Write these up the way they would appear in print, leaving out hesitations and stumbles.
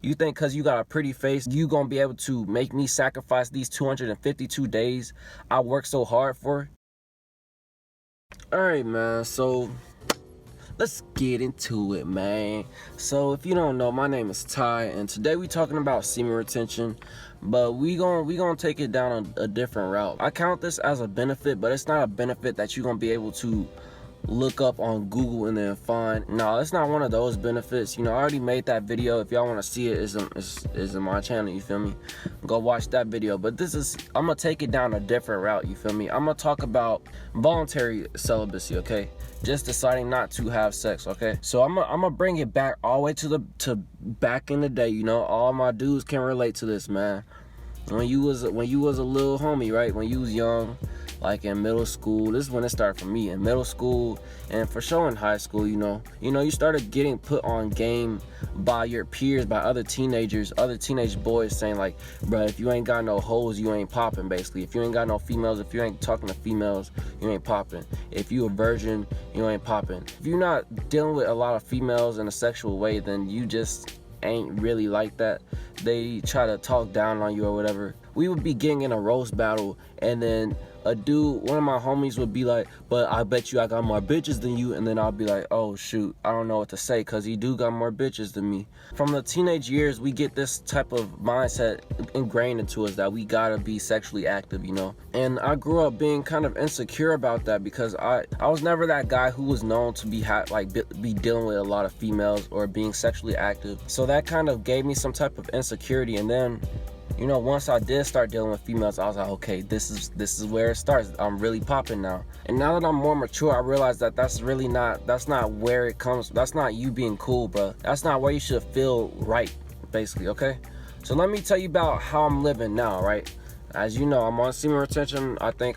You think because you got a pretty face, you gonna be able to make me sacrifice these 252 days I worked so hard for? Alright, man, so let's get into it, man. So if you don't know, my name is Ty, and today we talking about semen retention, but we gonna take it down a different route. I count this as a benefit, but it's not a benefit that you're gonna be able to look up on Google and then find. No, it's not one of those benefits. You know, I already made that video. If y'all want to see it, is in my channel, you feel me? Go watch that video. But I'm gonna take it down a different route, you feel me? I'm gonna talk about voluntary celibacy, okay? Just deciding not to have sex, okay? So I'm gonna bring it back all the way to back in the day. You know, all my dudes can relate to this, man. When you was a little homie, right? When you was young, like in middle school. This is when it started for me, in middle school, and for sure in high school. You know, you started getting put on game by your peers, by other teenage boys, saying like, bruh, if you ain't got no hoes, you ain't popping. Basically, if you ain't got no females, if you ain't talking to females, you ain't popping. If you a virgin, you ain't popping. If you're not dealing with a lot of females in a sexual way, then you just ain't really like that. They try to talk down on you or whatever. We would be getting in a roast battle, and then a dude, one of my homies, would be like, but I bet you I got more bitches than you. And then I'll be like, oh shoot, I don't know what to say, because he do got more bitches than me. From the teenage years, we get this type of mindset ingrained into us that we gotta be sexually active, you know. And I grew up being kind of insecure about that, because I was never that guy who was known to be be dealing with a lot of females or being sexually active. So that kind of gave me some type of insecurity. And then, you know, once I did start dealing with females, I was like, okay, this is where it starts. I'm really popping now. And now that I'm more mature, I realize that that's not where it comes. That's not you being cool, bro. That's not where you should feel right, basically, okay? So let me tell you about how I'm living now, right? As you know, I'm on semen retention. I think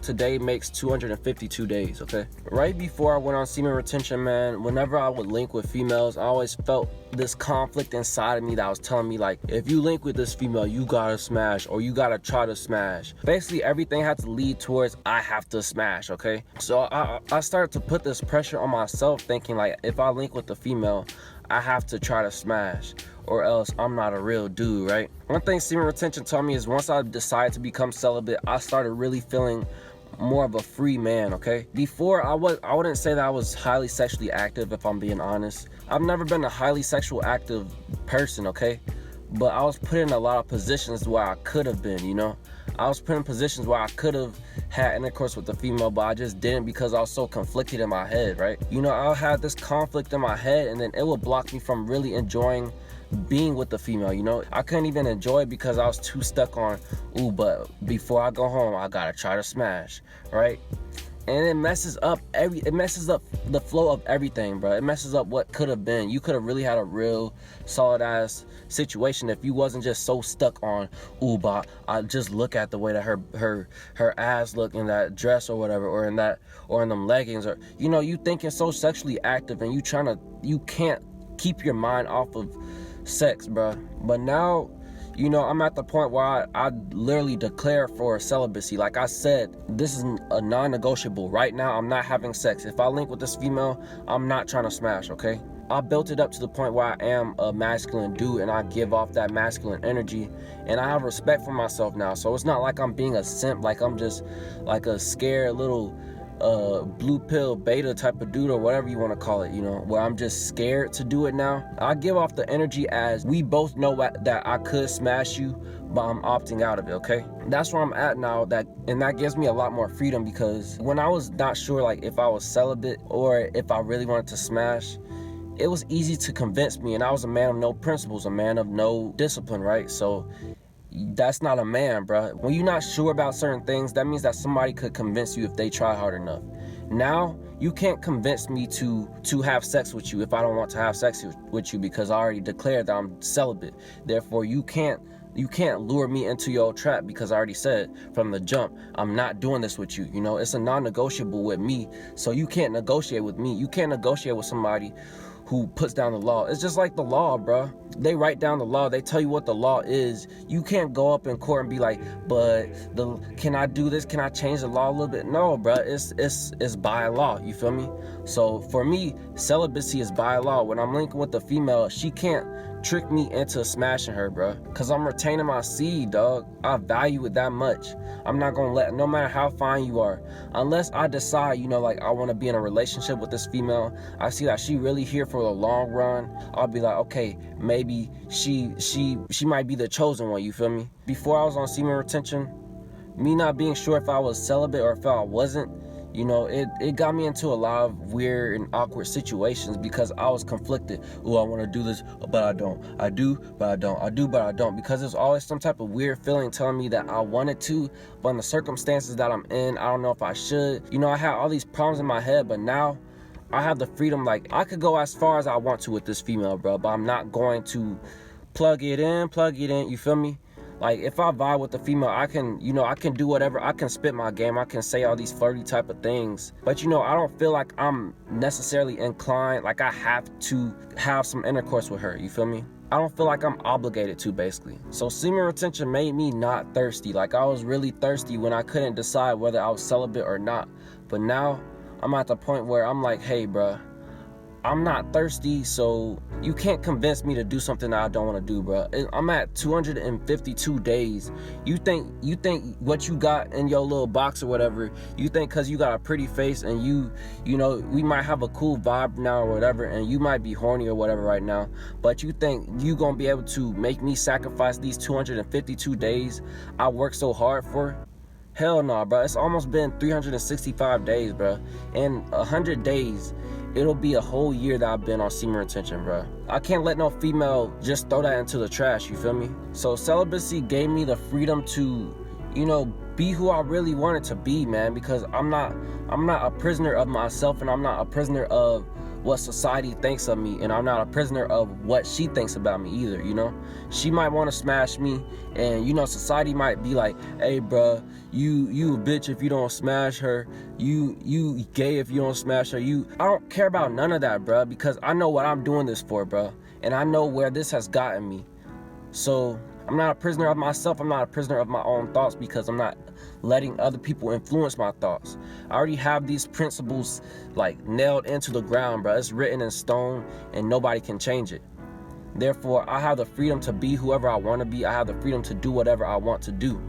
today makes 252 days, okay? Right before I went on semen retention, man, whenever I would link with females, I always felt this conflict inside of me that was telling me, like, if you link with this female, you gotta smash, or you gotta try to smash. Basically, everything had to lead towards I have to smash, okay? So I started to put this pressure on myself, thinking like, if I link with the female, I have to try to smash, or else I'm not a real dude, right? One thing semen retention taught me is once I decided to become celibate, I started really feeling more of a free man, okay? Before, I wouldn't say that I was highly sexually active, if I'm being honest. I've never been a highly sexual active person, okay? But I was put in a lot of positions where I could have been, you know? I was put in positions where I could have had intercourse with the female, but I just didn't because I was so conflicted in my head, right? You know, I had this conflict in my head, and then it would block me from really enjoying being with the female, you know? I couldn't even enjoy it because I was too stuck on, ooh, but before I go home, I gotta try to smash, right? And it messes up the flow of everything, bro. It messes up what could have been. You could have really had a real solid ass situation if you wasn't just so stuck on, ooh, but I just look at the way that her ass look in that dress or whatever, or in them leggings, or, you know, you thinking so sexually active, and you can't keep your mind off of sex, bro. But now, you know, I'm at the point where I literally declare for celibacy. Like I said, this is a non-negotiable. Right now, I'm not having sex. If I link with this female, I'm not trying to smash, okay? I built it up to the point where I am a masculine dude, and I give off that masculine energy, and I have respect for myself now. So it's not like I'm being a simp, like I'm just like a scared little blue pill beta type of dude, or whatever you want to call it, you know, where I'm just scared to do it now. I give off the energy as we both know that I could smash you, but I'm opting out of it, okay? That's where I'm at now, and that gives me a lot more freedom, because when I was not sure, like, if I was celibate or if I really wanted to smash, it was easy to convince me, and I was a man of no principles, a man of no discipline, right? So that's not a man, bro. When you're not sure about certain things, that means that somebody could convince you if they try hard enough. Now, you can't convince me to have sex with you if I don't want to have sex with you, because I already declared that I'm celibate. Therefore, you can't lure me into your trap, because I already said from the jump, I'm not doing this with you. You know, it's a non-negotiable with me, so you can't negotiate with me. You can't negotiate with somebody who puts down the law. It's just like the law, bro. They write down the law. They tell you what the law is. You can't go up in court and be like, but can I do this? Can I change the law a little bit? No, bro. It's by law. You feel me? So for me, celibacy is by law. When I'm linking with the female, she can't trick me into smashing her, bro. Cause I'm retaining my seed, dog. I value it that much. I'm not gonna let, no matter how fine you are, unless I decide, you know, like I wanna be in a relationship with this female, I see that she really here for the long run, I'll be like, okay, maybe she might be the chosen one, you feel me? Before I was on semen retention, me not being sure if I was celibate or if I wasn't, you know, it got me into a lot of weird and awkward situations because I was conflicted. Oh, I want to do this, but I don't. I do, but I don't. I do, but I don't. Because there's always some type of weird feeling telling me that I wanted to, but in the circumstances that I'm in, I don't know if I should. You know, I had all these problems in my head, but now I have the freedom. Like, I could go as far as I want to with this female, bro, but I'm not going to plug it in, you feel me? Like, if I vibe with the female, I can, you know, I can do whatever. I can spit my game. I can say all these flirty type of things. But, you know, I don't feel like I'm necessarily inclined, like I have to have some intercourse with her. You feel me? I don't feel like I'm obligated to, basically. So semen retention made me not thirsty. Like, I was really thirsty when I couldn't decide whether I was celibate or not. But now I'm at the point where I'm like, hey, bruh, I'm not thirsty, so you can't convince me to do something that I don't want to do, bro. I'm at 252 days. You think what you got in your little box or whatever, you think because you got a pretty face and you know, we might have a cool vibe now or whatever, and you might be horny or whatever right now, but you think you gonna be able to make me sacrifice these 252 days I worked so hard for? Hell no, bro. It's almost been 365 days, bro. In 100 days, it'll be a whole year that I've been on semen retention, bro. I can't let no female just throw that into the trash, you feel me? So celibacy gave me the freedom to, you know, be who I really wanted to be, man, because I'm not a prisoner of myself, and I'm not a prisoner of what society thinks of me, and I'm not a prisoner of what she thinks about me either, you know? She might want to smash me, and, you know, society might be like, hey, bruh, you a bitch if you don't smash her, you gay if you don't smash her, I don't care about none of that, bruh, because I know what I'm doing this for, bruh, and I know where this has gotten me. So I'm not a prisoner of myself. I'm not a prisoner of my own thoughts, because I'm not letting other people influence my thoughts. I already have these principles like nailed into the ground, bro. It's written in stone and nobody can change it. Therefore, I have the freedom to be whoever I want to be. I have the freedom to do whatever I want to do.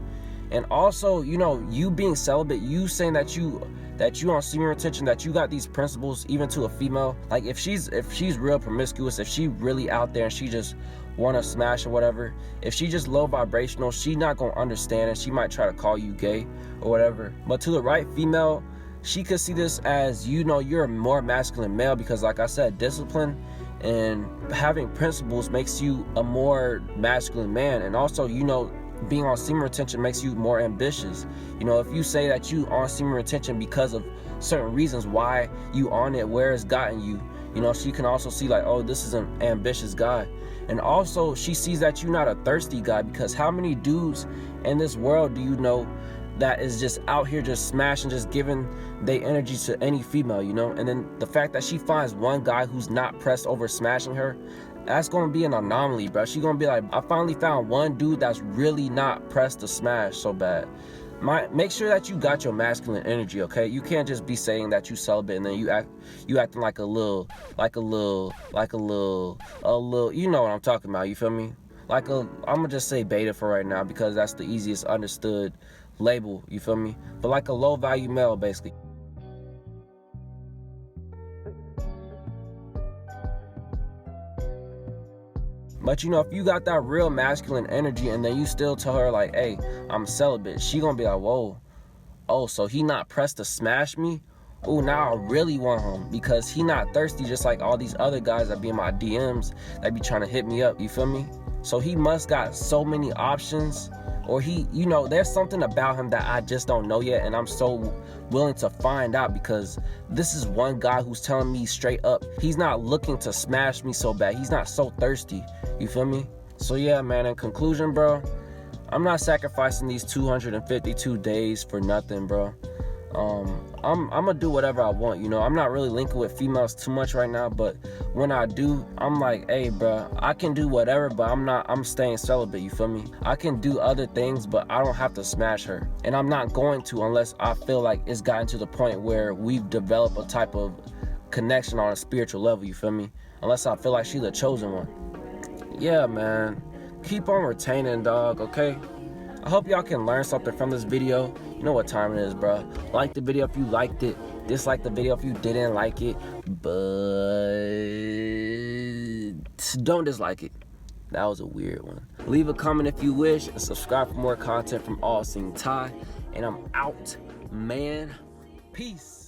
And also, you know, you being celibate, you saying that you on semen retention, that you got these principles even to a female. Like, if she's real promiscuous, if she really out there and she just want to smash or whatever, if she just low vibrational, she not gonna understand, and she might try to call you gay or whatever. But to the right female, she could see this as, you know, you're a more masculine male, because like I said, discipline and having principles makes you a more masculine man. And also, you know, being on semen retention makes you more ambitious. You know, if you say that you on semen retention because of certain reasons why you on it, where it's gotten you, you know, she can also see like, oh, this is an ambitious guy. And also, she sees that you're not a thirsty guy, because how many dudes in this world do you know that is just out here just smashing, just giving their energy to any female, you know? And then the fact that she finds one guy who's not pressed over smashing her, that's gonna be an anomaly, bro. She gonna be like, I finally found one dude that's really not pressed to smash so bad. Make sure that you got your masculine energy, okay? You can't just be saying that you celibate and then you acting like a little, you know what I'm talking about, you feel me? I'm gonna just say beta for right now, because that's the easiest understood label, you feel me? But like a low value male, basically. But you know, if you got that real masculine energy and then you still tell her like, hey, I'm celibate, she gonna be like, whoa, oh, so he not pressed to smash me? Oh, now I really want him, because he not thirsty just like all these other guys that be in my DMs that be trying to hit me up, you feel me? So he must got so many options, or he, you know, there's something about him that I just don't know yet, and I'm so willing to find out, because this is one guy who's telling me straight up, he's not looking to smash me so bad. He's not so thirsty, you feel me? So yeah, man, in conclusion, bro, I'm not sacrificing these 252 days for nothing, bro. I'm gonna do whatever I want, you know. I'm not really linking with females too much right now, but when I do, I'm like, hey, bro, I can do whatever, but I'm staying celibate, you feel me? I can do other things, but I don't have to smash her, and I'm not going to unless I feel like it's gotten to the point where we've developed a type of connection on a spiritual level, you feel me? Unless I feel like she's the chosen one. yeah, man, keep on retaining, dog, okay? I hope y'all can learn something from this video. You know what time it is, bro. Like the video if you liked it. Dislike the video if you didn't like it. But don't dislike it. That was a weird one. Leave a comment if you wish, and subscribe for more content from All Sing Ty. And I'm out, man. Peace.